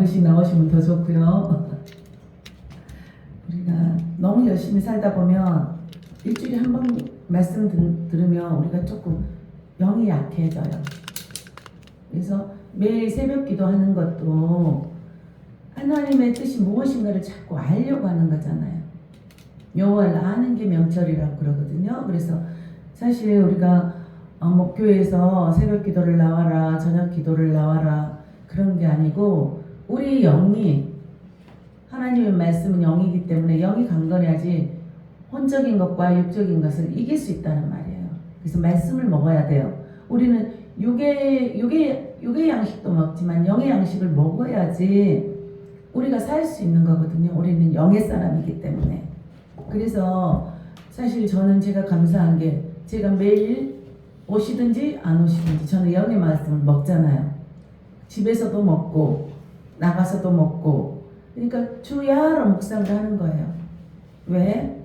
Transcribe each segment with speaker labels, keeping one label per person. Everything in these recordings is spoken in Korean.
Speaker 1: 번씩 나오시면 더 좋고요. 우리가 너무 열심히 살다 보면 일주일에 한 번 말씀 들으면 우리가 조금 영이 약해져요. 그래서 매일 새벽 기도하는 것도 하나님의 뜻이 무엇인가를 자꾸 알려고 하는 거잖아요. 여호와를 아는 게 명철이라고 그러거든요. 그래서 사실 우리가 목교에서 새벽 기도를 나와라, 저녁 기도를 나와라 그런 게 아니고 우리 영이 하나님의 말씀은 영이기 때문에 영이 강건해야지 혼적인 것과 육적인 것을 이길 수 있다는 말이에요. 그래서 말씀을 먹어야 돼요. 우리는 육의 양식도 먹지만 영의 양식을 먹어야지 우리가 살 수 있는 거거든요. 우리는 영의 사람이기 때문에. 그래서 사실 저는 제가 감사한 게 제가 매일 오시든지 안 오시든지 저는 영의 말씀을 먹잖아요. 집에서도 먹고 나가서도 먹고 그러니까 주야로 묵상을 하는 거예요. 왜?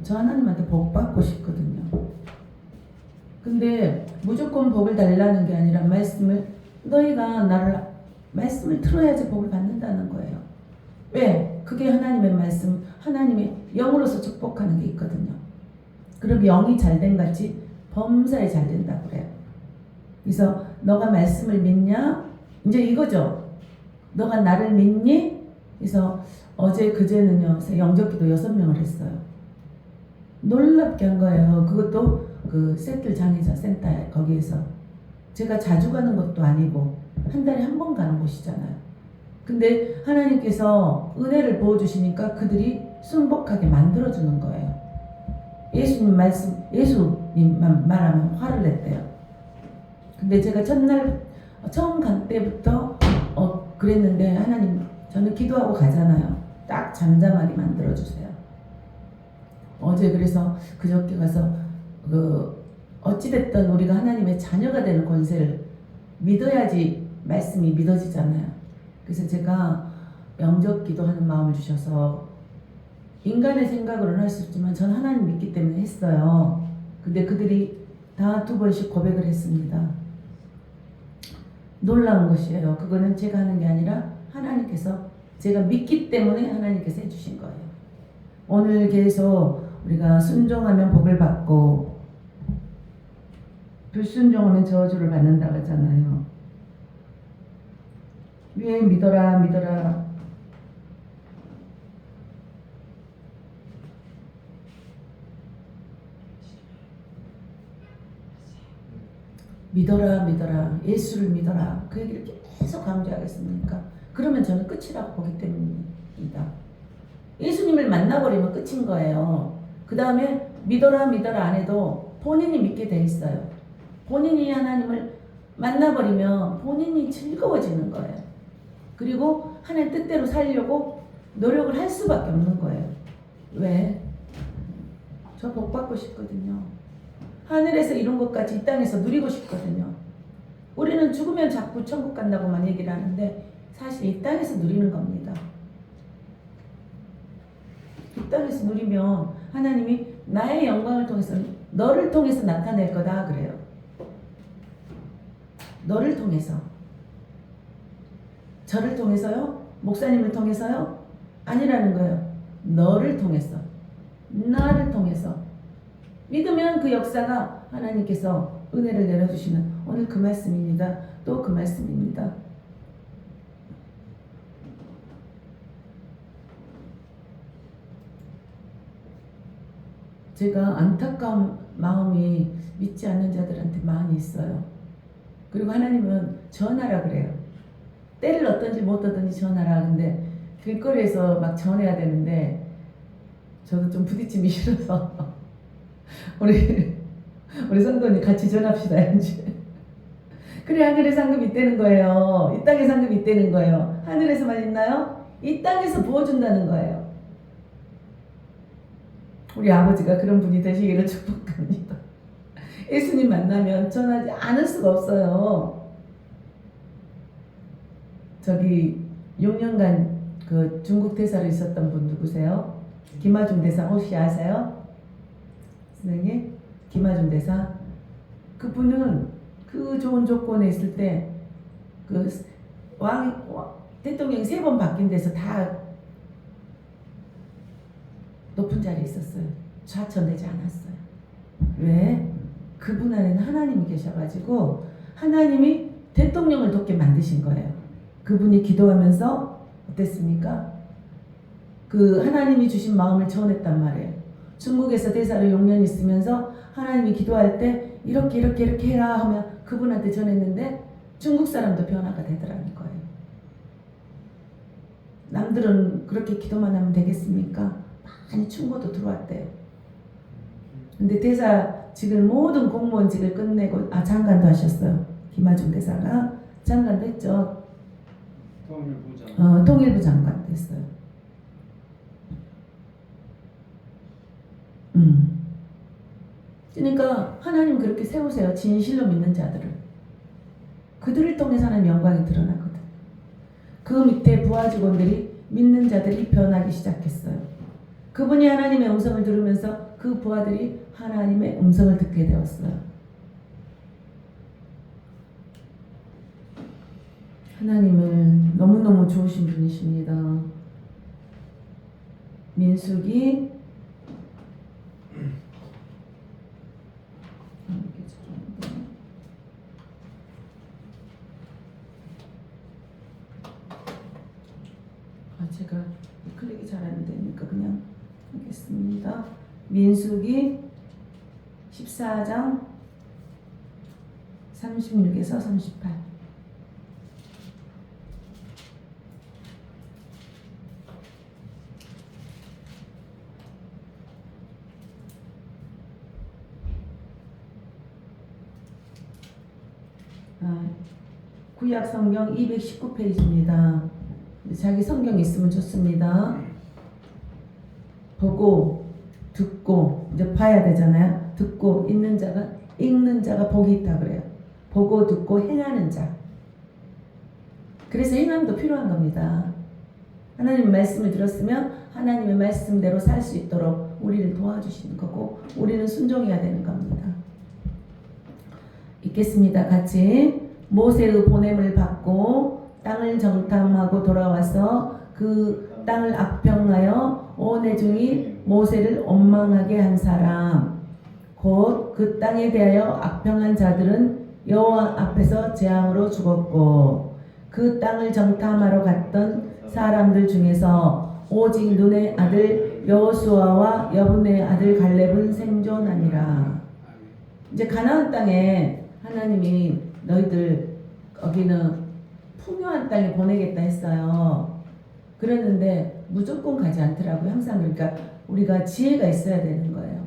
Speaker 1: 저 하나님한테 복 받고 싶거든요. 근데 무조건 복을 달라는 게 아니라 너희가 말씀을 들어야지 복을 받는다는 거예요. 왜? 그게 하나님의 말씀, 하나님의 영으로서 축복하는 게 있거든요. 그럼 영이 잘된 같이 범사에 잘 된다고 그래요. 그래서 너가 말씀을 믿냐? 이제 이거죠. 너가 나를 믿니? 그래서 그제는요 영접기도 6명을 했어요. 놀랍게 한 거예요. 그것도 그 세틀 장애자 센터에 거기에서 제가 자주 가는 것도 아니고 한 달에 한 번 가는 곳이잖아요. 근데 하나님께서 은혜를 부어주시니까 그들이 순복하게 만들어주는 거예요. 예수님만 말하면 화를 냈대요. 근데 제가 처음 간 때부터 그랬는데 하나님 저는 기도하고 가잖아요. 딱 잠잠하게 만들어주세요. 그래서 그저께 가서 어찌됐든 우리가 하나님의 자녀가 되는 권세를 믿어야지 말씀이 믿어지잖아요. 그래서 제가 영접 기도하는 마음을 주셔서 인간의 생각으로는 할 수 없지만 전 하나님 믿기 때문에 했어요. 근데 그들이 다 2번씩 고백을 했습니다. 놀라운 것이에요. 그거는 제가 하는 게 아니라 하나님께서 제가 믿기 때문에 하나님께서 해주신 거예요. 오늘 계속 우리가 순종하면 복을 받고 불순종하면 저주를 받는다고 하잖아요. 왜 믿어라 믿어라 믿어라 믿어라 예수를 믿어라 그 얘기를 계속 강조하겠습니까? 그러면 저는 끝이라고 보기 때문입니다. 예수님을 만나버리면 끝인 거예요. 그 다음에 믿어라 믿어라 안 해도 본인이 믿게 돼 있어요. 본인이 하나님을 만나버리면 본인이 즐거워지는 거예요. 그리고 하나님 뜻대로 살려고 노력을 할 수밖에 없는 거예요. 왜? 저 복 받고 싶거든요. 하늘에서 이룬 것까지 이 땅에서 누리고 싶거든요. 우리는 죽으면 자꾸 천국 간다고만 얘기를 하는데 사실 이 땅에서 누리는 겁니다. 이 땅에서 누리면 하나님이 나의 영광을 통해서 너를 통해서 나타낼 거다 그래요. 너를 통해서. 저를 통해서요? 목사님을 통해서요? 아니라는 거예요. 너를 통해서. 나를 통해서. 믿으면 그 역사가 하나님께서 은혜를 내려주시는 오늘 그 말씀입니다. 또 그 말씀입니다. 제가 안타까운 마음이 믿지 않는 자들한테 많이 있어요. 그리고 하나님은 전하라 그래요. 때를 얻든지 못 얻든지 전하라. 근데 길거리에서 막 전해야 되는데 저도 좀 부딪힘이 싫어서 우리 성도님 같이 전합시다 이제. 그래 하늘에 상급이 있다는 거예요. 이 땅에 상급이 있다는 거예요. 하늘에서만 있나요? 이 땅에서 부어준다는 거예요. 우리 아버지가 그런 분이 되시기를 축복합니다. 예수님 만나면 전하지 않을 수가 없어요. 저기 6년간 그 중국 대사로 있었던 분 누구세요? 김하중 대사 혹시 아세요? 선생님? 김하중 대사? 그분은 그 좋은 조건에 있을 때 그 대통령이 3번 바뀐 데서 다 높은 자리에 있었어요. 좌천되지 않았어요. 왜? 그분 안에는 하나님이 계셔가지고 하나님이 대통령을 돕게 만드신 거예요. 그분이 기도하면서 어땠습니까? 그 하나님이 주신 마음을 전했단 말이에요. 중국에서 대사로 6년 있으면서 하나님이 기도할 때 이렇게 해라 하면 그분한테 전했는데 중국 사람도 변화가 되더라는 거예요. 남들은 그렇게 기도만 하면 되겠습니까? 많이 충고도 들어왔대요. 근데 대사직을 모든 공무원직을 끝내고 장관도 하셨어요. 김하중 대사가 장관도 했죠. 통일부 장관 됐어요. 그러니까 하나님 그렇게 세우세요. 진실로 믿는 자들을. 그들을 통해서 하나님 영광이 드러나거든. 그 밑에 부하 직원들이 믿는 자들이 변하기 시작했어요. 그분이 하나님의 음성을 들으면서 그 부하들이 하나님의 음성을 듣게 되었어요. 하나님은 너무너무 좋으신 분이십니다. 민수기 '제가 클릭이 잘 안 되니까 그냥 하겠습니다. 민수기 14장 36에서 38. 구약 성경 219페이지입니다. 자기 성경 있으면 좋습니다. 보고 듣고 이제 봐야 되잖아요. 듣고 읽는 자가 복이 있다 그래요. 보고 듣고 행하는 자. 그래서 행함도 필요한 겁니다. 하나님의 말씀을 들었으면 하나님의 말씀대로 살 수 있도록 우리를 도와주시는 거고 우리는 순종해야 되는 겁니다. 읽겠습니다. 같이. 모세의 보냄을 받고 땅을 정탐하고 돌아와서 그 땅을 악평하여 온 회중이 모세를 원망하게 한 사람 곧 그 땅에 대하여 악평한 자들은 여호와 앞에서 재앙으로 죽었고 그 땅을 정탐하러 갔던 사람들 중에서 오직 눈의 아들 여호수아와 여분의 아들 갈렙은 생존하니라. 이제 가나안 땅에 하나님이 너희들 거기는 풍요한 땅에 보내겠다 했어요. 그랬는데 무조건 가지 않더라고요. 항상 그러니까 우리가 지혜가 있어야 되는 거예요.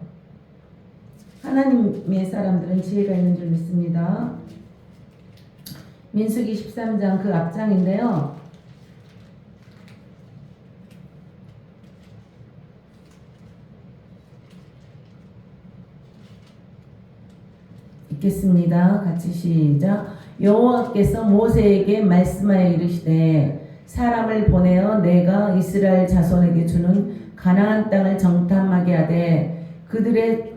Speaker 1: 하나님의 사람들은 지혜가 있는 줄 믿습니다. 민수기 13장 그 앞장인데요. 읽겠습니다. 같이 시작. 여호와께서 모세에게 말씀하여 이르시되 사람을 보내어 내가 이스라엘 자손에게 주는 가나안 땅을 정탐하게 하되 그들의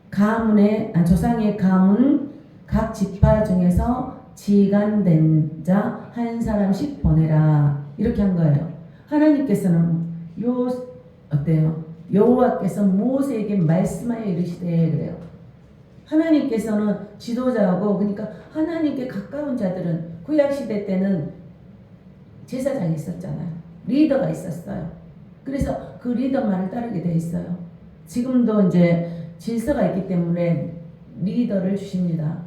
Speaker 1: 가문의 조상의 가문 각 지파 중에서 지간된 자 한 사람씩 보내라. 이렇게 한 거예요. 하나님께서는 어때요? 여호와께서 모세에게 말씀하여 이르시되 그래요. 하나님께서는 지도자하고 그러니까 하나님께 가까운 자들은 구약시대 때는 제사장이 있었잖아요. 리더가 있었어요. 그래서 그 리더 말을 따르게 돼 있어요. 지금도 이제 질서가 있기 때문에 리더를 주십니다.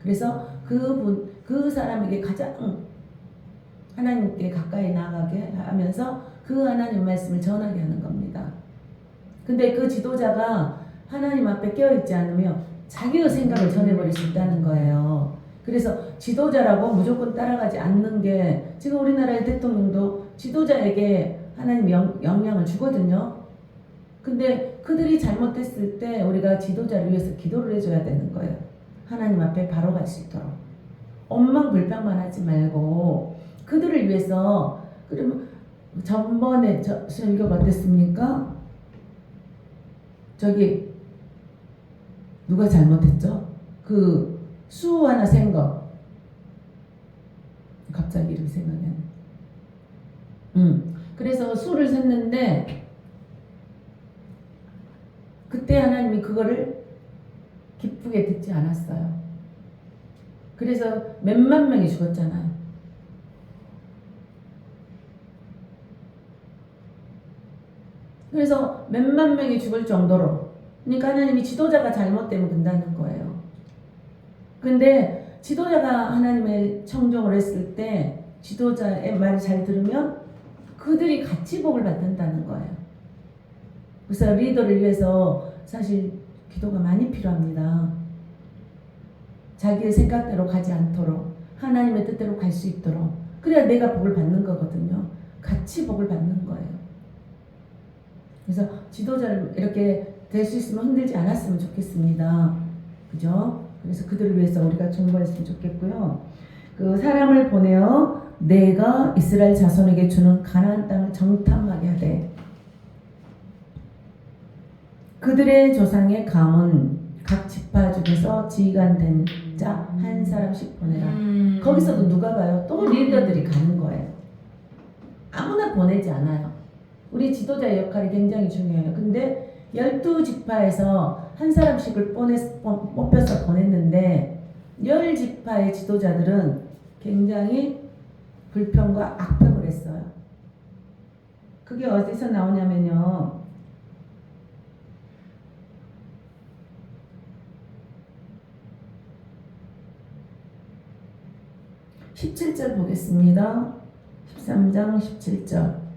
Speaker 1: 그래서 그 사람에게 가장 하나님께 가까이 나가게 하면서 그 하나님 말씀을 전하게 하는 겁니다. 근데 그 지도자가 하나님 앞에 깨어있지 않으면 자기의 생각을 전해버릴 수 있다는 거예요. 그래서 지도자라고 무조건 따라가지 않는 게 지금 우리나라의 대통령도 지도자에게 하나님 영향을 주거든요. 근데 그들이 잘못했을 때 우리가 지도자를 위해서 기도를 해줘야 되는 거예요. 하나님 앞에 바로 갈 수 있도록. 엉망불평만 하지 말고 그들을 위해서. 그러면 전번에 설교가 어땠습니까? 저기 누가 잘못했죠? 그 수 하나 센 거. 갑자기 이름 생각이 안 나. 그래서 수를 셌는데 그때 하나님이 그거를 기쁘게 듣지 않았어요. 그래서 몇만 명이 죽었잖아요. 그래서 몇만 명이 죽을 정도로, 그러니까 하나님이 지도자가 잘못되면 된다는 거예요. 근데 지도자가 하나님의 청종을 했을 때 지도자의 말을 잘 들으면 그들이 같이 복을 받는다는 거예요. 그래서 리더를 위해서 사실 기도가 많이 필요합니다. 자기의 생각대로 가지 않도록 하나님의 뜻대로 갈 수 있도록, 그래야 내가 복을 받는 거거든요. 같이 복을 받는 거예요. 그래서 지도자를 이렇게 될 수 있으면 흔들지 않았으면 좋겠습니다. 그죠? 그래서 그들을 위해서 우리가 중보했으면 좋겠고요. 그 사람을 보내어 내가 이스라엘 자손에게 주는 가나안 땅을 정탐하게 하되 그들의 조상의 가문 각 지파 중에서 지휘관된 자 한 사람씩 보내라. 거기서도 누가 가요? 또 리더들이 가는 거예요. 아무나 보내지 않아요. 우리 지도자의 역할이 굉장히 중요해요. 근데 12지파에서 한 사람씩을 뽑혀서 보냈는데 10지파의 지도자들은 굉장히 불평과 악평을 했어요. 그게 어디서 나오냐면요. 17절 보겠습니다. 13장 17절.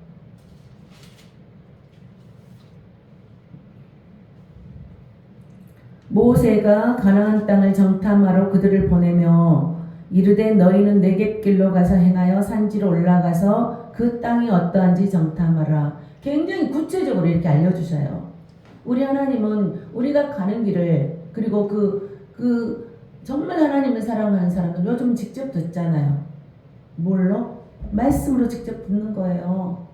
Speaker 1: 모세가 가나안 땅을 정탐하러 그들을 보내며 이르되 너희는 네겝길로 가서 행하여 산지로 올라가서 그 땅이 어떠한지 정탐하라. 굉장히 구체적으로 이렇게 알려주셔요. 우리 하나님은 우리가 가는 길을, 그리고 정말 하나님을 사랑하는 사람은 요즘 직접 듣잖아요. 뭘로? 말씀으로 직접 듣는 거예요.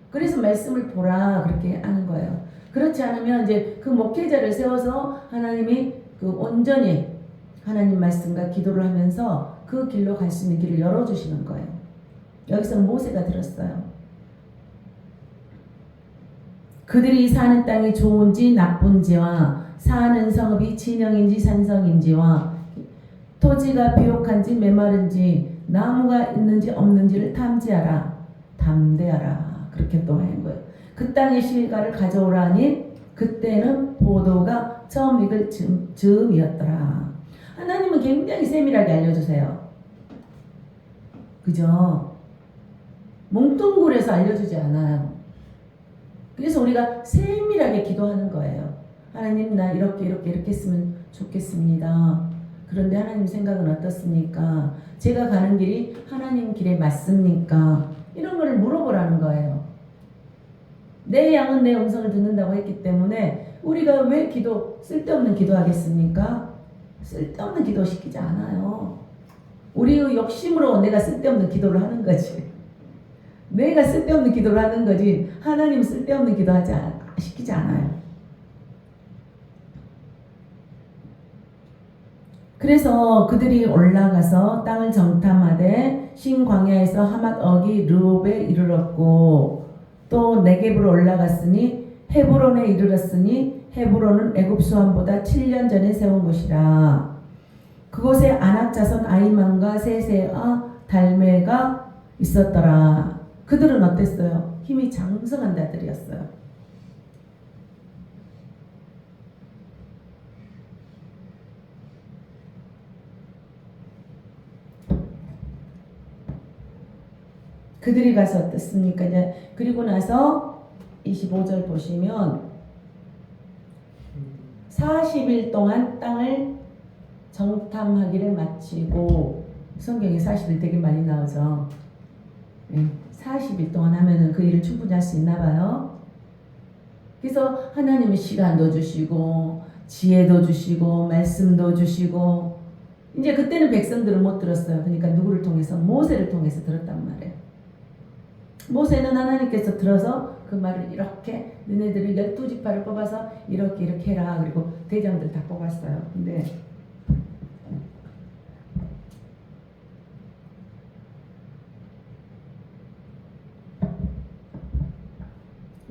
Speaker 1: 그래서 말씀을 보라 그렇게 하는 거예요. 그렇지 않으면 이제 그 목회자를 세워서 하나님이 그 온전히 하나님 말씀과 기도를 하면서 그 길로 갈 수 있는 길을 열어주시는 거예요. 여기서는 모세가 들었어요. 그들이 사는 땅이 좋은지 나쁜지와 사는 성읍이 진영인지 산성인지와 토지가 비옥한지 메마른지 나무가 있는지 없는지를 탐지하라. 담대하라. 그렇게 또 한 거예요. 그 땅의 실과를 가져오라 하니 그때는 포도가 처음 익을 즈음이었더라. 하나님은 굉장히 세밀하게 알려주세요. 그죠? 몽뚱그려서 알려주지 않아요. 그래서 우리가 세밀하게 기도하는 거예요. 하나님 나 이렇게 했으면 좋겠습니다. 그런데 하나님 생각은 어떻습니까? 제가 가는 길이 하나님 길에 맞습니까? 이런 거를 물어보라는 거예요. 내 양은 내 음성을 듣는다고 했기 때문에 우리가 왜 쓸데없는 기도하겠습니까? 쓸데없는 기도 시키지 않아요. 우리의 욕심으로 내가 쓸데없는 기도를 하는 거지. 내가 쓸데없는 기도를 하는 거지 하나님 쓸데없는 기도 시키지 않아요. 그래서 그들이 올라가서 땅을 정탐하되 신광야에서 하맛 어기 르홉에 이르렀고 또 네겝으로 올라갔으니 헤브론에 이르렀으니 헤브론은 애굽 수원보다 7년 전에 세운 곳이라. 그곳에 아낙 자손 아히만과 세세아 달메가 있었더라. 그들은 어땠어요? 힘이 장성한 자들이었어요. 그들이 가서 어떻습니까? 그리고 나서 25절 보시면 40일 동안 땅을 정탐하기를 마치고, 성경에 40일 되게 많이 나오죠. 40일 동안 하면은 그 일을 충분히 할 수 있나 봐요. 그래서 하나님은 시간도 주시고 지혜도 주시고 말씀도 주시고, 이제 그때는 백성들은 못 들었어요. 그러니까 누구를 통해서? 모세를 통해서 들었단 말이에요. 모세는 하나님께서 들어서 그 말을 이렇게 너네들이 12지파를 뽑아서 이렇게 해라. 그리고 대장들 다 뽑았어요. 근데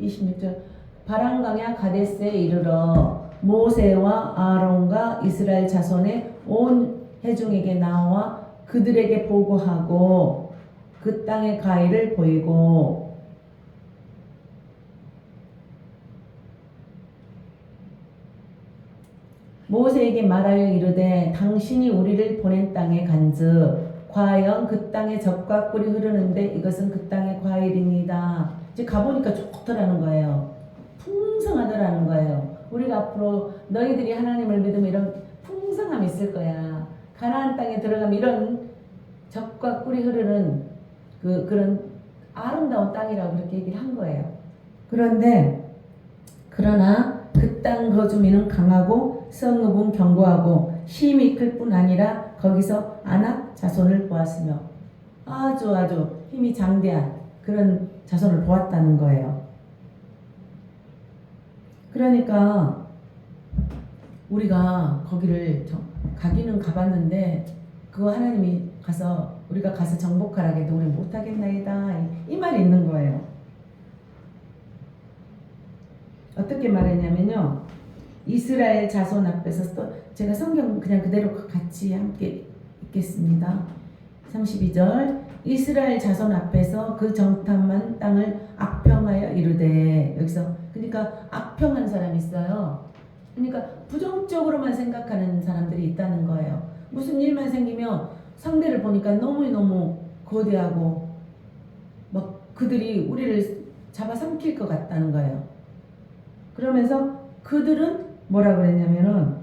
Speaker 1: 26절 바람강야 가데스에 이르러 모세와 아론과 이스라엘 자손의 온 회중에게 나와 그들에게 보고하고 그 땅의 가의를 보이고 모세에게 말하여 이르되 당신이 우리를 보낸 땅에 간즉 과연 그 땅에 젖과 꿀이 흐르는데 이것은 그 땅의 과일입니다. 이제 가보니까 좋더라는 거예요. 풍성하더라는 거예요. 우리가 앞으로 너희들이 하나님을 믿으면 이런 풍성함이 있을 거야. 가나안 땅에 들어가면 이런 젖과 꿀이 흐르는 그런 아름다운 땅이라고 그렇게 얘기를 한 거예요. 그러나 그 땅 거주민은 강하고 성읍은 견고하고 힘이 클 뿐 아니라 거기서 아낙 자손을 보았으며 아주 힘이 장대한 그런 자손을 보았다는 거예요. 그러니까 우리가 거기를 가기는 가봤는데 그거 하나님이 우리가 가서 정복하라 해도 우리 못하겠나이다 이 말이 있는 거예요. 어떻게 말했냐면요. 이스라엘 자손 앞에서 또 제가 성경 그냥 그대로 같이 함께 읽겠습니다. 32절 이스라엘 자손 앞에서 그 정탐한 땅을 악평하여 이르되 여기서 그러니까 악평한 사람이 있어요. 그러니까 부정적으로만 생각하는 사람들이 있다는 거예요. 무슨 일만 생기면 상대를 보니까 너무너무 거대하고 막 그들이 우리를 잡아삼킬 것 같다는 거예요. 그러면서 그들은 뭐라 그랬냐면은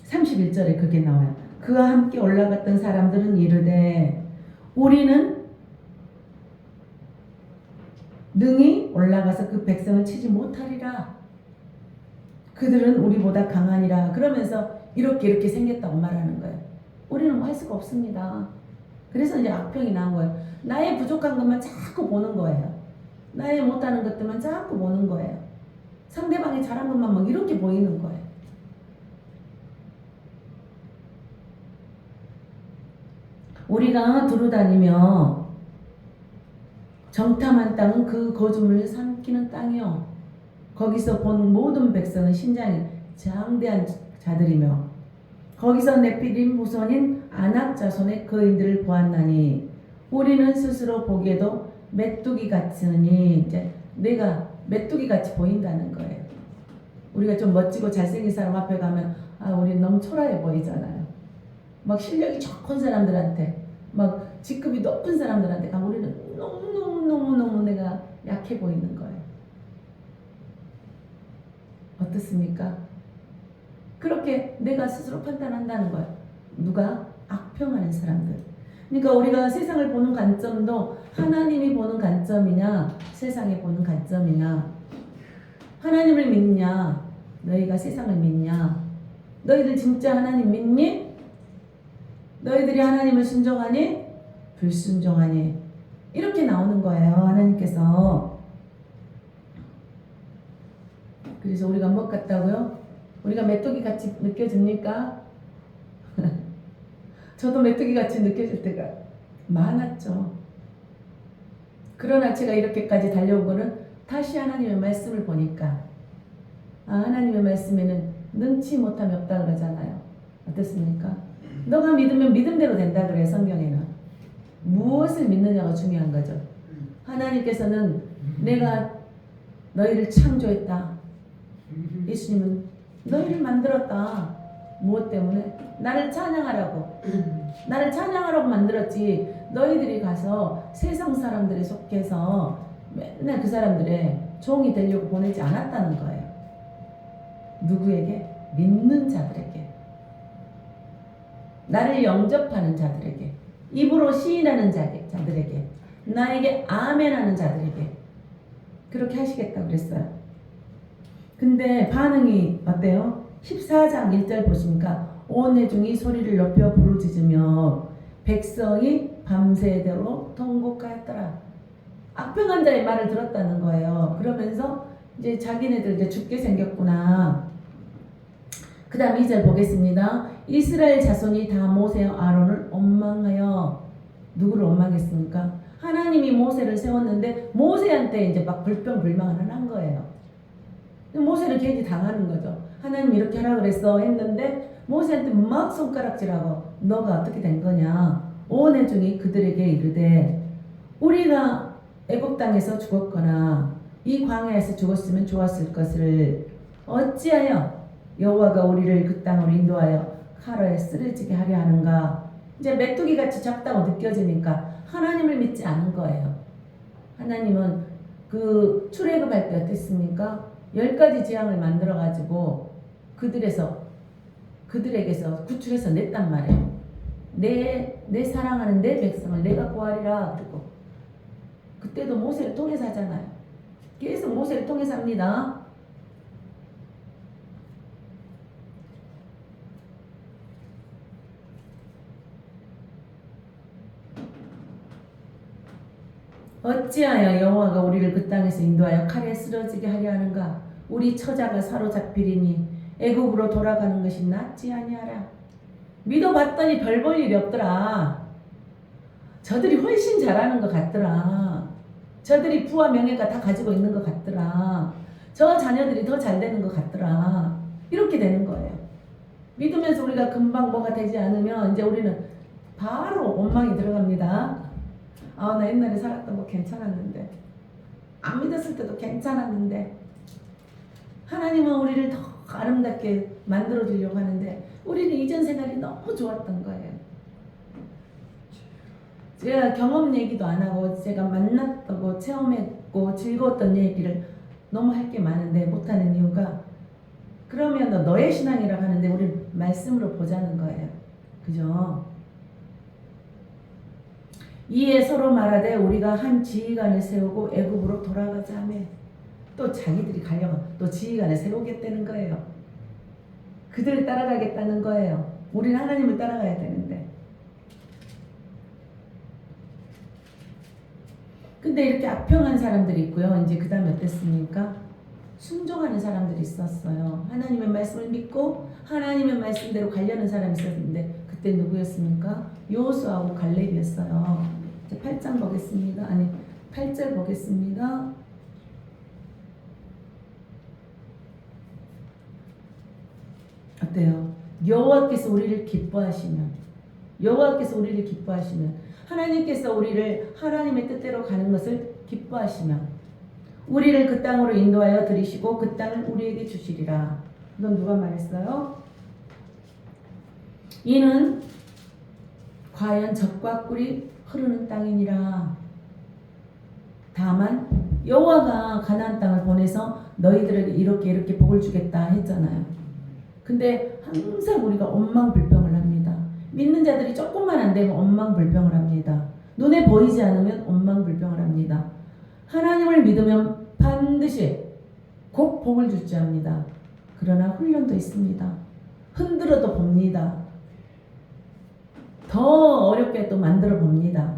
Speaker 1: 31절에 그게 나와요. 그와 함께 올라갔던 사람들은 이르되 우리는 능히 올라가서 그 백성을 치지 못하리라. 그들은 우리보다 강하니라. 그러면서 이렇게 생겼다고 말하는 거예요. 우리는 뭐 할 수가 없습니다. 그래서 이제 악평이 나온 거예요. 나의 부족한 것만 자꾸 보는 거예요. 나의 못하는 것들만 자꾸 보는 거예요. 상대방이 잘한 것만 막 이렇게 보이는 거예요. 우리가 두루다니며 정탐한 땅은 그 거주물을 삼키는 땅이요. 거기서 본 모든 백성은 신장이 장대한 자들이며 거기서 네피림 후손인 아낙 자손의 거인들을 보았나니 우리는 스스로 보기에도 메뚜기 같으니 이제 내가 메뚜기 같이 보인다는 거예요. 우리가 좀 멋지고 잘생긴 사람 앞에 가면 우리 너무 초라해 보이잖아요. 막 실력이 좋은 사람들한테 막 직급이 높은 사람들한테 가면 우리는 너무 내가 약해 보이는 거예요. 어떻습니까? 그렇게 내가 스스로 판단한다는 거예요. 누가? 악평하는 사람들. 그러니까 우리가 세상을 보는 관점도 하나님이 보는 관점이냐 세상이 보는 관점이냐. 하나님을 믿냐 너희가 세상을 믿냐. 너희들 진짜 하나님 믿니? 너희들이 하나님을 순종하니? 불순종하니? 이렇게 나오는 거예요. 하나님께서. 그래서 우리가 뭐 같다고요? 우리가 메뚜기 같이 느껴집니까? 저도 메뚜기 같이 느껴질 때가 많았죠. 그러나 제가 이렇게까지 달려온 거는 다시 하나님의 말씀을 보니까 하나님의 말씀에는 능치 못함이 없다 그러잖아요. 어떻습니까? 너가 믿으면 믿음대로 된다 그래요. 성경에는. 무엇을 믿느냐가 중요한 거죠. 하나님께서는 내가 너희를 창조했다. 예수님은 너희를 만들었다. 무엇 때문에? 나를 찬양하라고. 나를 찬양하라고 만들었지. 너희들이 가서 세상 사람들에 속해서 맨날 그 사람들의 종이 되려고 보내지 않았다는 거예요. 누구에게? 믿는 자들에게. 나를 영접하는 자들에게. 입으로 시인하는 자들에게. 나에게 아멘하는 자들에게. 그렇게 하시겠다고 그랬어요. 근데 반응이 어때요? 14장 1절 보시니까 온 회중이 소리를 높여 부르짖으며 백성이 밤새도록 통곡하였더라. 악평한 자의 말을 들었다는 거예요. 그러면서 이제 자기네들 이제 죽게 생겼구나. 그 다음 2절 보겠습니다. 이스라엘 자손이 다 모세와 아론을 원망하여 누구를 원망했습니까? 하나님이 모세를 세웠는데 모세한테 이제 막 불평불만을 한 거예요. 모세를 괜히 당하는 거죠. 하나님 이렇게 하라 그랬어 했는데 모세한테 막 손가락질하고 너가 어떻게 된 거냐. 온 회중이 그들에게 이르되 우리가 애굽 땅에서 죽었거나 이 광야에서 죽었으면 좋았을 것을 어찌하여 여호와가 우리를 그 땅으로 인도하여 칼에 쓰러지게 하려 하는가. 이제 메뚜기 같이 작다고 느껴지니까 하나님을 믿지 않은 거예요. 하나님은 그 출애굽할 때 어땠습니까? 10가지 재앙을 만들어 가지고 그들에게서 구출해서 냈단 말이에요. 내 사랑하는 내 백성을 내가 구하리라. 그리고 그때도 모세를 통해서 하잖아요. 계속 모세를 통해서 합니다. 어찌하여 여호와가 우리를 그 땅에서 인도하여 칼에 쓰러지게 하려 하는가. 우리 처자가 사로잡히리니 애굽으로 돌아가는 것이 낫지 아니하라. 믿어봤더니 별 볼 일이 없더라. 저들이 훨씬 잘하는 것 같더라. 저들이 부와 명예가 다 가지고 있는 것 같더라. 저 자녀들이 더 잘 되는 것 같더라. 이렇게 되는 거예요. 믿으면서 우리가 금방 뭐가 되지 않으면 이제 우리는 바로 원망이 들어갑니다. 아, 나 옛날에 살았던 거 괜찮았는데, 안 믿었을 때도 괜찮았는데, 하나님은 우리를 더 아름답게 만들어주려고 하는데 우리는 이전 생활이 너무 좋았던 거예요. 제가 경험 얘기도 안 하고 제가 만났고 체험했고 즐거웠던 얘기를 너무 할 게 많은데 못하는 이유가, 그러면 너의 신앙이라고 하는데 우리 말씀으로 보자는 거예요. 그죠? 이에 서로 말하되 우리가 한 지휘관을 세우고 애굽으로 돌아가자 하며, 또 자기들이 가려고 또 지휘관을 세우겠다는 거예요. 그들을 따라가겠다는 거예요. 우리는 하나님을 따라가야 되는데. 근데 이렇게 악평한 사람들이 있고요. 이제 그 다음에 어땠습니까? 순종하는 사람들이 있었어요. 하나님의 말씀을 믿고 하나님의 말씀대로 가려는 사람이 있었는데 그때 누구였습니까? 여호수아하고 갈렙이었어요. 이제 8장 보겠습니다. 아니 8절 보겠습니다. 어때요? 여호와께서 우리를 기뻐하시면, 여호와께서 우리를 기뻐하시면, 하나님께서 우리를 하나님의 뜻대로 가는 것을 기뻐하시면 우리를 그 땅으로 인도하여 들이시고 그 땅을 우리에게 주시리라. 이건 누가 말했어요? 이는 과연 젖과 꿀이 흐르는 땅이니라. 다만 여호와가 가나안 땅을 보내서 너희들에게 이렇게 복을 주겠다 했잖아요. 근데 항상 우리가 원망불평을 합니다. 믿는 자들이 조금만 안 되면 원망불평을 합니다. 눈에 보이지 않으면 원망불평을 합니다. 하나님을 믿으면 반드시 곧 복을 줄지합니다. 그러나 훈련도 있습니다. 흔들어도 봅니다. 더 어렵게 또 만들어 봅니다.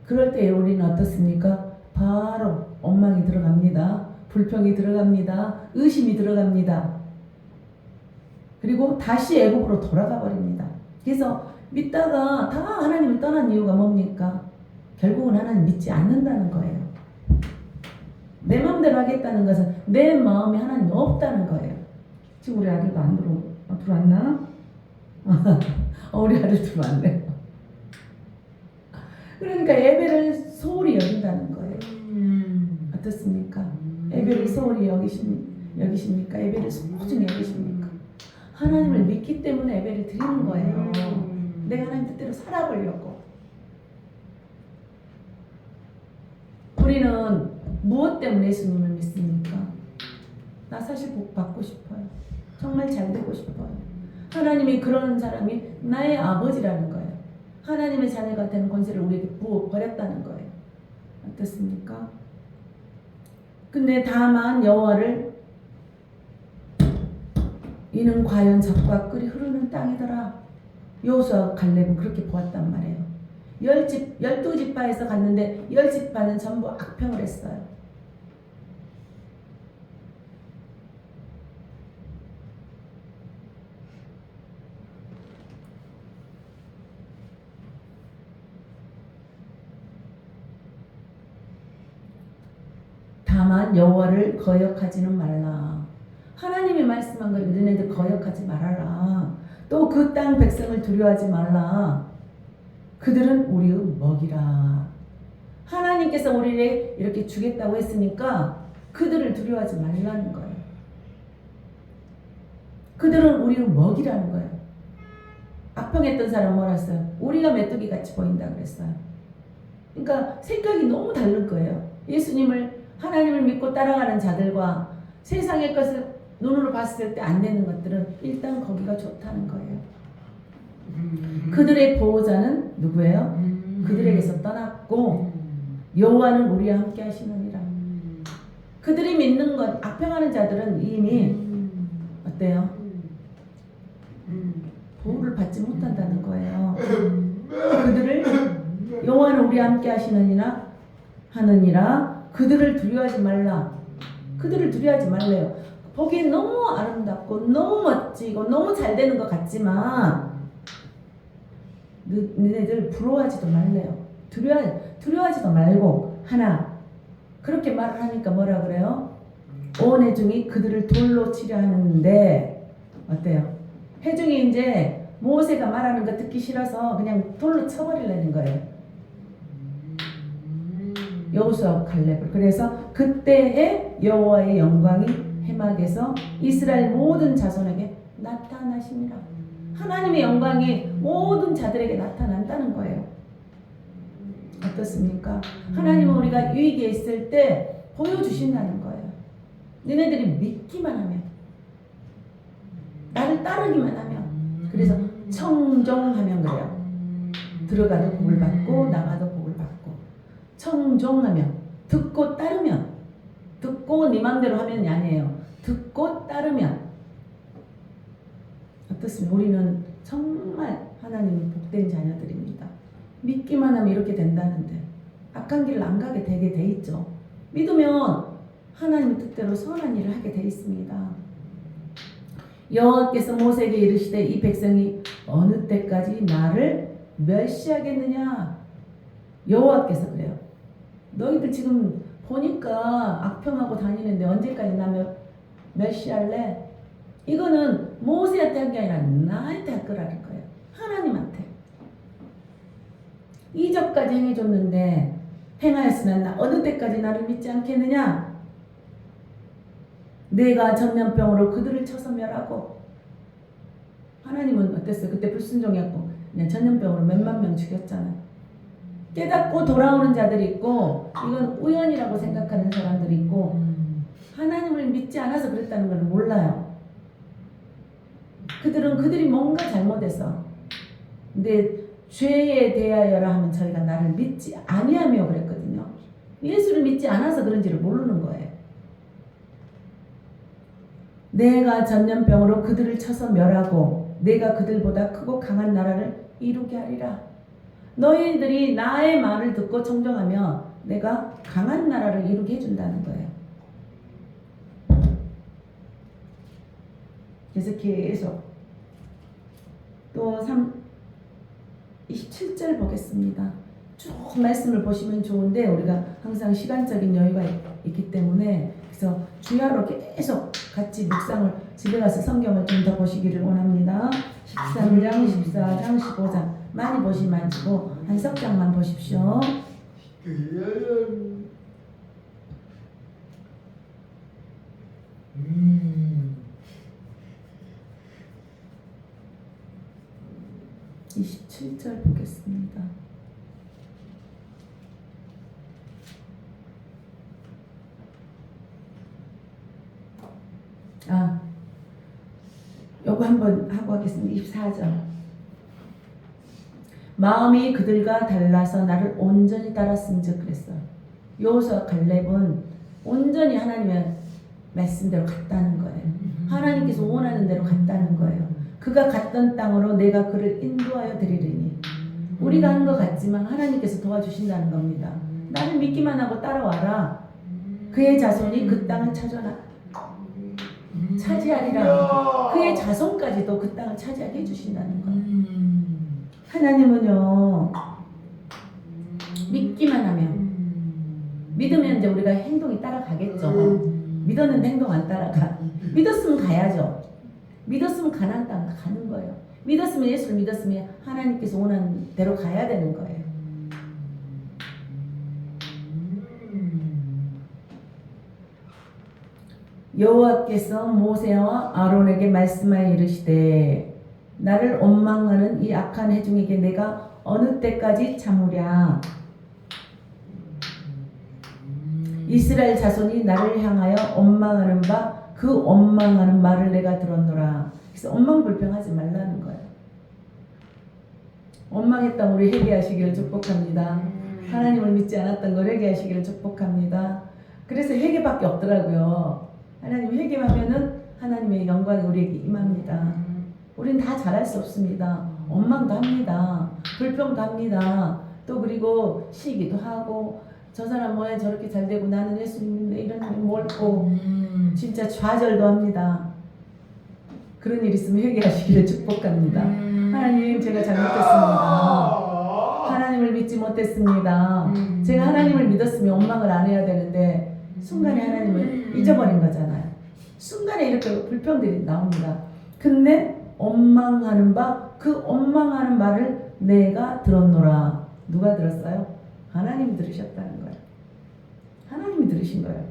Speaker 1: 그럴 때 우리는 어떻습니까? 바로 원망이 들어갑니다. 불평이 들어갑니다. 의심이 들어갑니다. 그리고 다시 애굽으로 돌아가 버립니다. 그래서 믿다가 다 하나님을 떠난 이유가 뭡니까? 결국은 하나님 믿지 않는다는 거예요. 내 마음대로 하겠다는 것은 내 마음에 하나님이 없다는 거예요. 지금 우리 아들도 안 들어왔나? 우리 아들 들어왔네. 그러니까 예배를 소홀히 여긴다는 거예요. 어떻습니까? 예배를 소홀히 여기십니까? 예배를 소중히 여기십니까? 하나님을 믿기 때문에 예배를 드리는 거예요. 내가 하나님 뜻대로 살아보려고. 우리는 무엇 때문에 예수님을 믿습니까? 나 사실 복 받고 싶어요. 정말 잘 되고 싶어요. 하나님이 그러는 사람이 나의 아버지라는 거예요. 하나님의 자녀가 되는 권세를 우리에게 부어 버렸다는 거예요. 어떻습니까? 근데 다만 여호와를, 이는 과연 젖과 꿀이 흐르는 땅이더라. 여호수아와 갈렙은 그렇게 보았단 말이에요. 12지파에서 갔는데 10지파는 전부 악평을 했어요. 다만 여호와를 거역하지는 말라. 하나님이 말씀한 걸 너네들 거역하지 말아라. 또 그 땅 백성을 두려워하지 말라. 그들은 우리의 먹이라. 하나님께서 우리를 이렇게 주겠다고 했으니까 그들을 두려워하지 말라는 거예요. 그들은 우리의 먹이라는 거예요. 악평했던 사람 뭐라 했어요? 우리가 메뚜기 같이 보인다 그랬어요. 그러니까 생각이 너무 다른 거예요. 예수님을, 하나님을 믿고 따라가는 자들과 세상의 것을 눈으로 봤을 때 안 되는 것들은 일단 거기가 좋다는 거예요. 그들의 보호자는 누구예요? 그들에게서 떠났고 여호와는 우리와 함께 하시느니라. 그들이 믿는 것, 악평하는 자들은 이미 어때요? 보호를 받지 못한다는 거예요. 그들을 여호와는 우리와 함께 하느니라. 그들을 두려워하지 말라. 그들을 두려워하지 말래요. 보기엔 너무 아름답고 너무 멋지고 너무 잘 되는 것 같지만 너네들 부러워하지도 말래요. 두려워하지도 말고 하나. 그렇게 말을 하니까 뭐라 그래요? 온 회중이 그들을 돌로 치려 하는데 어때요? 회중이 이제 모세가 말하는 거 듣기 싫어서 그냥 돌로 쳐버리려는 거예요. 여호수아와 갈렙을. 그래서 그때에 여호와의 영광이 해막에서 이스라엘 모든 자손에게 나타나시니라. 하나님의 영광이 모든 자들에게 나타난다는 거예요. 어떻습니까? 하나님은 우리가 위기에 있을 때 보여주신다는 거예요. 너네들이 믿기만 하면, 나를 따르기만 하면. 그래서 청종하면 그래요. 들어가도 복을 받고 나가도 복을 받고. 청종하면, 듣고 따르면, 듣고 네 맘대로 하면이 아니에요. 듣고 따르면. 어떻습니까? 우리는 정말 하나님의 복된 자녀들입니다. 믿기만 하면 이렇게 된다는데 악한 길을 안 가게 되게 돼 있죠. 믿으면 하나님의 뜻대로 선한 일을 하게 돼 있습니다. 여호와께서 모세에게 이르시되 이 백성이 어느 때까지 나를 멸시하겠느냐. 여호와께서 그래요. 너희들 지금 보니까 악평하고 다니는데 언제까지 나 멸시할래? 이거는 모세한테 한 게 아니라 나한테 할 거라는 거예요. 하나님한테. 이적까지 행해줬는데 행하였으나 나 어느 때까지 나를 믿지 않겠느냐? 내가 전염병으로 그들을 쳐서 멸하고. 하나님은 어땠어요? 그때 불순종했고 그냥 전염병으로 몇만 명 죽였잖아요. 깨닫고 돌아오는 자들이 있고 이건 우연이라고 생각하는 사람들이 있고 하나님을 믿지 않아서 그랬다는 걸 몰라요. 그들이 뭔가 잘못해서. 근데 죄에 대하여라 하면 저희가 나를 믿지 아니하며 그랬거든요. 예수를 믿지 않아서 그런지를 모르는 거예요. 내가 전염병으로 그들을 쳐서 멸하고 내가 그들보다 크고 강한 나라를 이루게 하리라. 너희들이 나의 말을 듣고 청정하면 내가 강한 나라를 이루게 해준다는 거예요. 그래서 계속 또 27절 보겠습니다. 쭉 말씀을 보시면 좋은데 우리가 항상 시간적인 여유가 있기 때문에 그래서 주야로 계속 같이 묵상을 집에 가서 성경을 좀 더 보시기를 원합니다. 13장, 14장, 15장 많이 보시지 마시고 한 석 장만 보십시오. 27절 보겠습니다. 요거 한번 하고 하겠습니다. 24절. 마음이 그들과 달라서 나를 온전히 따랐음즉 그랬어요. 여호수아 갈렙은 온전히 하나님의 말씀대로 갔다는 거예요. 하나님께서 원하는 대로 갔다는 거예요. 그가 갔던 땅으로 내가 그를 인도하여 드리리니. 우리가 하는 것 같지만 하나님께서 도와주신다는 겁니다. 나를 믿기만 하고 따라와라. 그의 자손이 그 땅을 차지하리라. 그의 자손까지도 그 땅을 차지하게 해주신다는 거예요. 하나님은요 믿기만 하면 믿으면 이제 우리가 행동이 따라가겠죠. 믿었는데 행동 안 따라가. 믿었으면 가야죠. 믿었으면 가나안 땅 가는 거예요. 믿었으면 예수를 믿었으면 하나님께서 원하는 대로 가야 되는 거예요. 여호와께서 모세와 아론에게 말씀하여 이르시되 나를 원망하는 이 악한 회중에게 내가 어느 때까지 참으랴. 이스라엘 자손이 나를 향하여 원망하는 바 그 원망하는 말을 내가 들었노라. 그래서 원망불평하지 말라는 거예요. 원망했다면 우리 회개하시기를 축복합니다. 하나님을 믿지 않았던 걸 회개하시기를 축복합니다. 그래서 회개밖에 없더라고요. 하나님 회개하면은 하나님의 영광이 우리에게 임합니다. 우린 다 잘할 수 없습니다. 원망도 합니다. 불평도 합니다. 또 그리고 시기도 하고 저 사람 왜 저렇게 잘 되고 나는 예수님인데 이런 일이 뭘고 진짜 좌절도 합니다. 그런 일 있으면 회개하시기를 축복합니다. 하나님 제가 잘못했습니다. 하나님을 믿지 못했습니다. 제가 하나님을 믿었으면 원망을 안 해야 되는데 순간에 하나님을 잊어버린 거잖아요. 순간에 이렇게 불평들이 나옵니다. 근데 원망하는 바 그 원망하는 말을 내가 들었노라. 누가 들었어요? 하나님이 들으셨다는 거예요. 하나님이 들으신 거예요.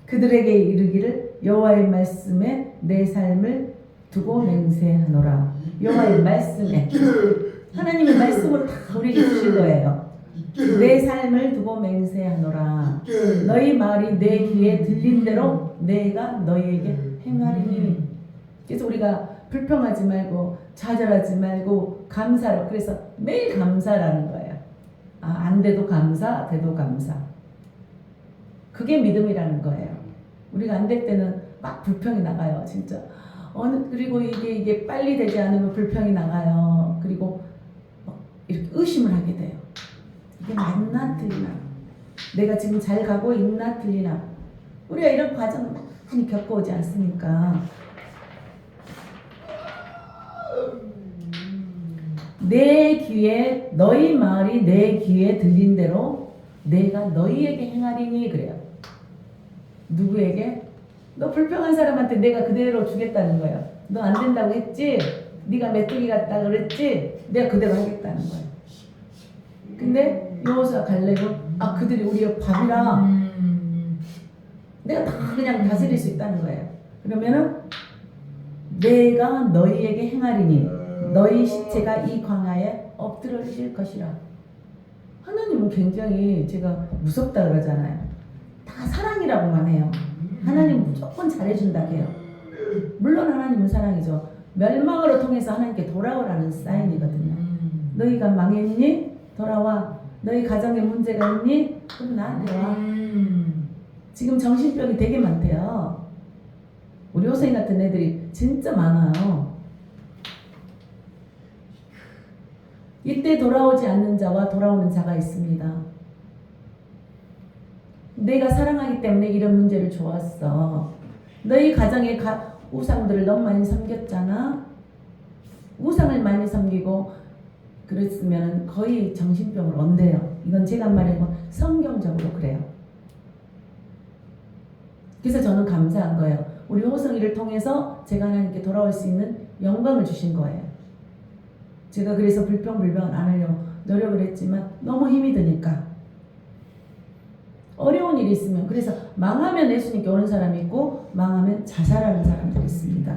Speaker 1: 그들에게 이르기를 여호와의 말씀에 내 삶을 두고 맹세하노라. 여호와의 말씀에 하나님의 말씀으로 다 우리에게 주신 거예요. 내 삶을 두고 맹세하노라. 너희 말이 내 귀에 들린 대로 내가 너희에게 행하리니. 그래서 우리가 불평하지 말고 좌절하지 말고 감사로. 그래서 매일 감사라는 거예요. 안 돼도 감사, 돼도 감사. 그게 믿음이라는 거예요. 우리가 안 될 때는 막 불평이 나가요, 진짜. 그리고 이게 빨리 되지 않으면 불평이 나가요. 그리고 이렇게 의심을 하게 돼요. 이게 맞나 틀리나? 내가 지금 잘 가고 있나 틀리나? 우리가 이런 과정을 많이 겪어오지 않습니까? 내 귀에 너희 말이 내 귀에 들린 대로 내가 너희에게 행하리니 그래요. 누구에게? 너 불평한 사람한테 내가 그대로 주겠다는 거예요. 너 안 된다고 했지? 네가 메뚜기 같다 그랬지? 내가 그대로 하겠다는 거예요. 근데 여호수아 갈렙은 그들이 우리의 밥이라 내가 다 그냥 다스릴 수 있다는 거예요. 그러면은 내가 너희에게 행하리니 너희 시체가 이 광야에 엎드러질 것이라. 하나님은 굉장히 제가 무섭다 그러잖아요. 다 사랑이라고만 해요. 하나님 무조건 잘해준다 해요. 물론 하나님은 사랑이죠. 멸망으로 통해서 하나님께 돌아오라는 사인이거든요. 너희가 망했니? 돌아와. 너희 가정에 문제가 있니? 그럼 나한테 와. 지금 정신병이 되게 많대요. 우리 호세인 같은 애들이 진짜 많아요. 이때 돌아오지 않는 자와 돌아오는 자가 있습니다. 내가 사랑하기 때문에 이런 문제를 주었어. 너희 가정의 우상들을 너무 많이 섬겼잖아. 우상을 많이 섬기고 그랬으면 거의 정신병을 온대요. 이건 제가 한 말이 아니고 성경적으로 그래요. 그래서 저는 감사한 거예요. 우리 호성이를 통해서 제가 하나님께 돌아올 수 있는 영광을 주신 거예요. 제가 그래서 불평불평 안 하려고 노력을 했지만 너무 힘이 드니까 어려운 일이 있으면 그래서 망하면 예수님께 오는 사람이 있고 망하면 자살하는 사람들이 있습니다.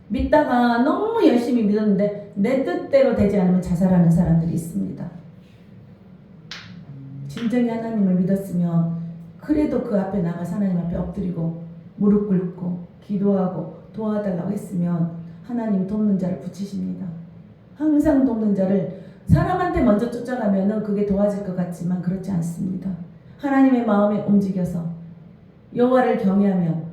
Speaker 1: 믿다가 너무 열심히 믿었는데 내 뜻대로 되지 않으면 자살하는 사람들이 있습니다. 진정히 하나님을 믿었으면 그래도 그 앞에 나가서 하나님 앞에 엎드리고 무릎 꿇고 기도하고 도와달라고 했으면 하나님 돕는 자를 붙이십니다. 항상 돕는 자를 사람한테 먼저 쫓아가면은 그게 도와질 것 같지만 그렇지 않습니다. 하나님의 마음에 움직여서 여호와를 경외하면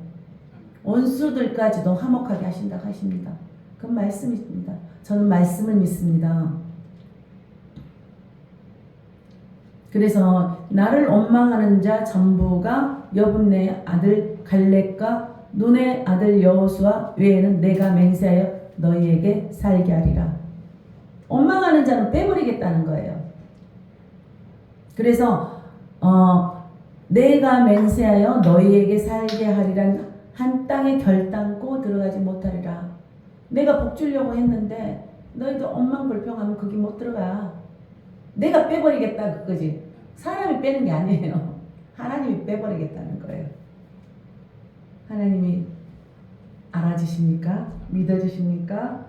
Speaker 1: 원수들까지도 화목하게 하신다고 하십니다. 그건 말씀입니다. 저는 말씀을 믿습니다. 그래서 나를 원망하는 자 전부가 여분네의 아들 갈렙과 눈의 아들 여호수아 외에는 내가 맹세하여 너희에게 살게 하리라. 원망하는 자는 빼버리겠다는 거예요. 그래서 내가 맹세하여 너희에게 살게 하리란 한 땅에 결단코 들어가지 못하리라. 내가 복 주려고 했는데 너희들 엉망불평하면 거기 못 들어가. 내가 빼버리겠다 그거지. 사람이 빼는 게 아니에요. 하나님이 빼버리겠다는 거예요. 하나님이 알아주십니까? 믿어주십니까?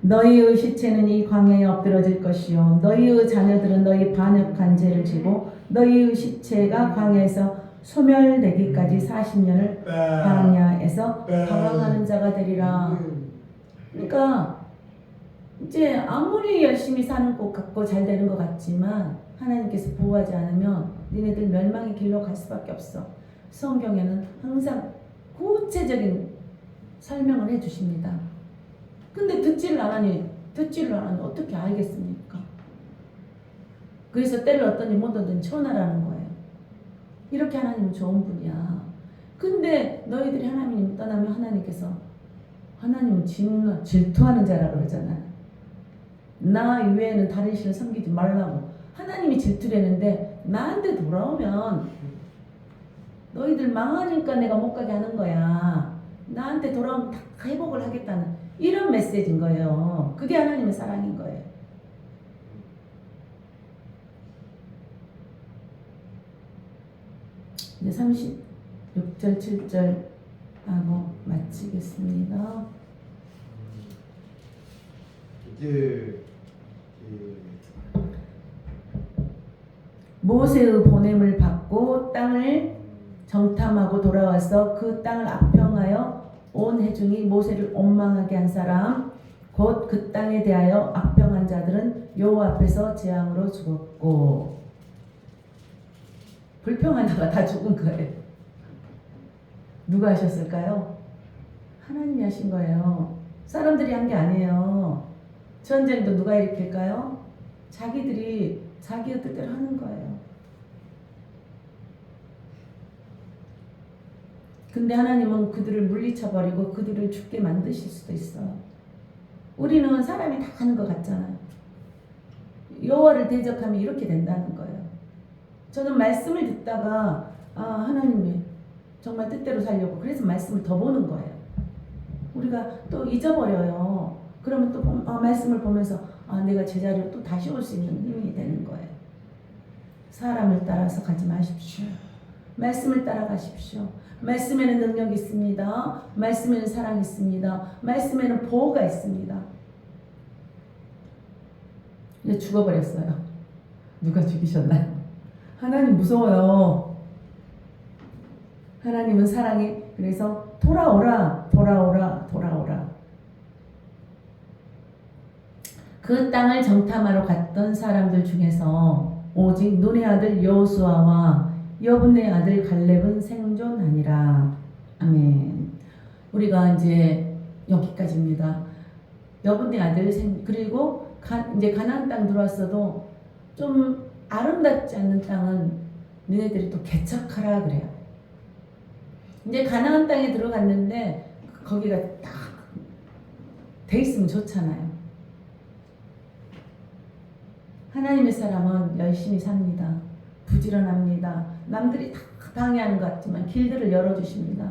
Speaker 1: 너희의 시체는 이 광야에 엎드러질 것이요 너희의 자녀들은 너희 반역한 죄를 지고 너희의 시체가 광야에서 소멸되기까지 40년을 광야에서 방황하는 자가 되리라. 그러니까 이제 아무리 열심히 사는 것 같고 잘 되는 것 같지만 하나님께서 보호하지 않으면 니네들 멸망의 길로 갈 수밖에 없어. 성경에는 항상 구체적인 설명을 해주십니다. 근데 듣지를 안 하니 어떻게 알겠습니까? 그래서 때를 얻더니 못 얻더니 천하라는 거예요. 이렇게 하나님은 좋은 분이야. 근데 너희들이 하나님을 떠나면 하나님은 질투하는 자라 그러잖아요. 나 이외에는 다른 신을 섬기지 말라고. 하나님이 질투라는데 나한테 돌아오면 너희들 망하니까 내가 못 가게 하는 거야. 나한테 돌아오면 다 회복을 하겠다는 이런 메시지인 거예요. 그게 하나님의 사랑인 거예요. 이제 36절 7절 하고 마치겠습니다. 모세의 보냄을 받고 땅을 정탐하고 돌아와서 그 땅을 악평하여 온 회중이 모세를 원망하게 한 사람 곧 그 땅에 대하여 악평한 자들은 여호와 앞에서 재앙으로 죽었고. 불평하다가 다 죽은 거예요. 누가 하셨을까요? 하나님이 하신 거예요. 사람들이 한 게 아니에요. 전쟁도 누가 일으킬까요? 자기들이 자기 뜻대로 하는 거예요. 근데 하나님은 그들을 물리쳐버리고 그들을 죽게 만드실 수도 있어요. 우리는 사람이 다 하는 것 같잖아요. 여호와를 대적하면 이렇게 된다는 거예요. 저는 말씀을 듣다가 하나님이 정말 뜻대로 살려고 그래서 말씀을 더 보는 거예요. 우리가 또 잊어버려요. 그러면 또 말씀을 보면서 내가 제자리로 또 다시 올 수 있는 힘이 되는 거예요. 사람을 따라서 가지 마십시오. 말씀을 따라가십시오. 말씀에는 능력이 있습니다. 말씀에는 사랑이 있습니다. 말씀에는 보호가 있습니다. 이제 죽어버렸어요. 누가 죽이셨나요? 하나님 무서워요. 하나님은 사랑이 그래서 돌아오라. 그 땅을 정탐하러 갔던 사람들 중에서 오직 눈의 아들 여호수아와 여분의 아들 갈렙은 생존하니라. 아멘. 우리가 이제 여기까지입니다. 여분의 아들 그리고 이제 가나안 땅 들어왔어도 좀 아름답지 않는 땅은 너네들이 또 개척하라 그래요. 이제 가나안 땅에 들어갔는데 거기가 딱 돼 있으면 좋잖아요. 하나님의 사람은 열심히 삽니다. 부지런합니다. 남들이 다 방해하는 것 같지만 길들을 열어주십니다.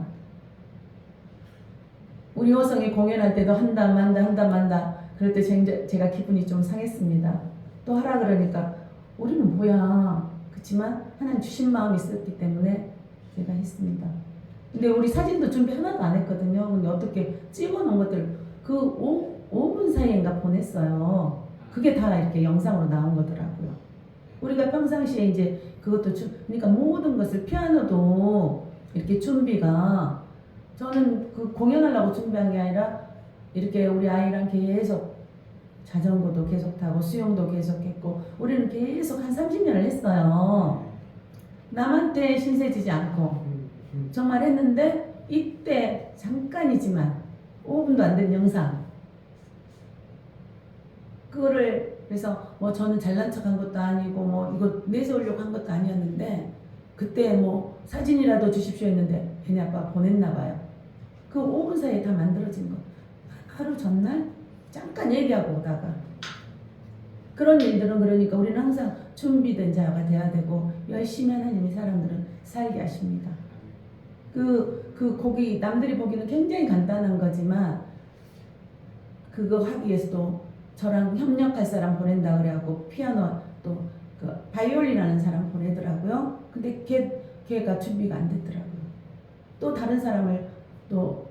Speaker 1: 우리 호성이 공연할 때도 한다 만다 그럴 때 제가 기분이 좀 상했습니다. 또 하라 그러니까 우리는 뭐야. 그렇지만 하나님 주신 마음이 있었기 때문에 제가 했습니다. 근데 우리 사진도 준비 하나도 안 했거든요. 근데 어떻게 찍어놓은 것들 그 5분 사이인가 보냈어요. 그게 다 이렇게 영상으로 나온 거더라고요. 우리가 평상시에 이제 그것도 그러니까 모든 것을 피아노도 이렇게 준비가 저는 그 공연하려고 준비한 게 아니라 이렇게 우리 아이랑 계속 자전거도 계속 타고 수영도 계속 했고 우리는 계속 한 30년을 했어요. 남한테 신세지지 않고 정말 했는데 이때 잠깐이지만 5분도 안 된 영상 그거를 그래서 뭐 저는 잘난 척한 것도 아니고 뭐 이거 내세우려고 한 것도 아니었는데 그때 뭐 사진이라도 주십시오 했는데 괜히 아빠 보냈나 봐요. 그 5분 사이에 다 만들어진 거. 하루 전날 잠깐 얘기하고 오다가 그런 일들은 그러니까 우리는 항상 준비된 자가 돼야 되고 열심히 하나님이 사람들은 살게 하십니다. 그 곡이 남들이 보기는 굉장히 간단한 거지만 그거 하기 위해서도 저랑 협력할 사람 보낸다 그래갖고 피아노 또 그 바이올린 하는 사람 보내더라고요. 근데 걔가 준비가 안 됐더라고요. 또 다른 사람을 또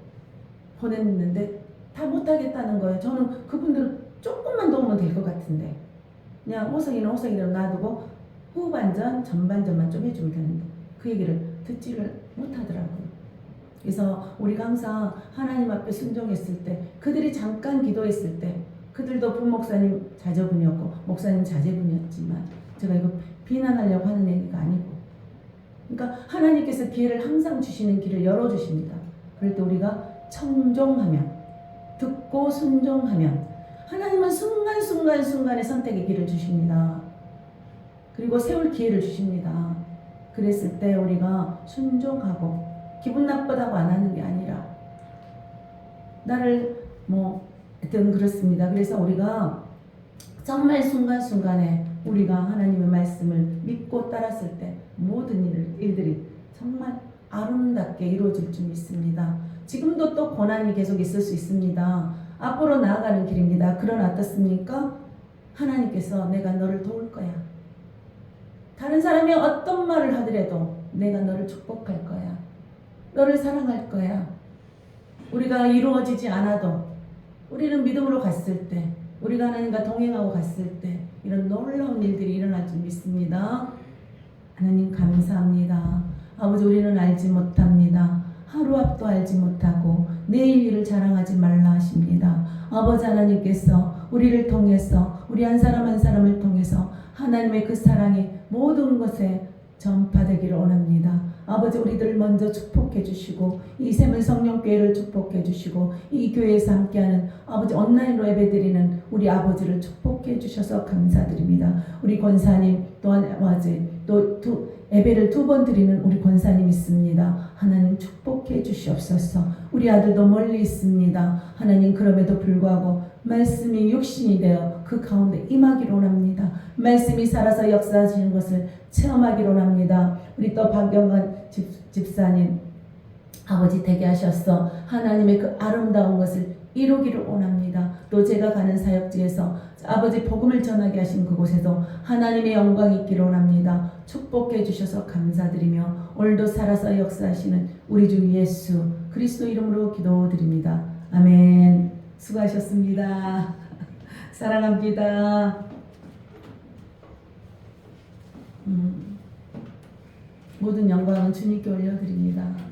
Speaker 1: 보냈는데 다 못하겠다는 거예요. 저는 그분들 조금만 도우면 될 것 같은데 그냥 호성이는 호성이대로 놔두고 후반전 전반전만 좀 해주면 되는데 그 얘기를 듣지를 못하더라고요. 그래서 우리가 항상 하나님 앞에 순종했을 때 그들이 잠깐 기도했을 때 그들도 부목사님 자제분이었고 목사님 자제분이었지만 제가 이거 비난하려고 하는 얘기가 아니고 그러니까 하나님께서 기회를 항상 주시는 길을 열어주십니다. 그럴 때 우리가 청종하면 듣고 순종하면 하나님은 순간순간에 선택의 길을 주십니다. 그리고 세울 기회를 주십니다. 그랬을 때 우리가 순종하고 기분 나쁘다고 안 하는 게 아니라 나를 하여튼 그렇습니다. 그래서 우리가 정말 순간순간에 우리가 하나님의 말씀을 믿고 따랐을 때 모든 일들이 정말 아름답게 이루어질 줄 믿습니다. 지금도 또 고난이 계속 있을 수 있습니다. 앞으로 나아가는 길입니다. 그러나 어떻습니까? 하나님께서 내가 너를 도울 거야. 다른 사람이 어떤 말을 하더라도 내가 너를 축복할 거야. 너를 사랑할 거야. 우리가 이루어지지 않아도 우리는 믿음으로 갔을 때 우리가 하나님과 동행하고 갔을 때 이런 놀라운 일들이 일어날 줄 믿습니다. 하나님 감사합니다. 아버지 우리는 알지 못합니다. 하루 앞도 알지 못하고 내일 일을 자랑하지 말라 하십니다. 아버지 하나님께서 우리를 통해서 우리 한 사람 한 사람을 통해서 하나님의 그 사랑이 모든 것에 전파되기를 원합니다. 아버지 우리들 먼저 축복해 주시고 이 샘을 성령교회를 축복해 주시고 이 교회에서 함께하는 아버지 온라인으로 예배드리는 우리 아버지를 축복해 주셔서 감사드립니다. 우리 권사님 또한 아버지 또 예배를 2번 드리는 우리 권사님 있습니다. 하나님 축복해 주시옵소서. 우리 아들도 멀리 있습니다. 하나님 그럼에도 불구하고 말씀이 육신이 되어 그 가운데 임하기를 원합니다. 말씀이 살아서 역사하시는 것을 체험하기를 원합니다. 우리 또 박영건 집사님 아버지 되게 하셨어. 하나님의 그 아름다운 것을 이루기를 원합니다. 또 제가 가는 사역지에서 아버지 복음을 전하게 하신 그곳에도 하나님의 영광이 있기를 원합니다. 축복해 주셔서 감사드리며 오늘도 살아서 역사하시는 우리 주 예수 그리스도 이름으로 기도드립니다. 아멘. 수고하셨습니다. 사랑합니다. 모든 영광은 주님께 올려드립니다.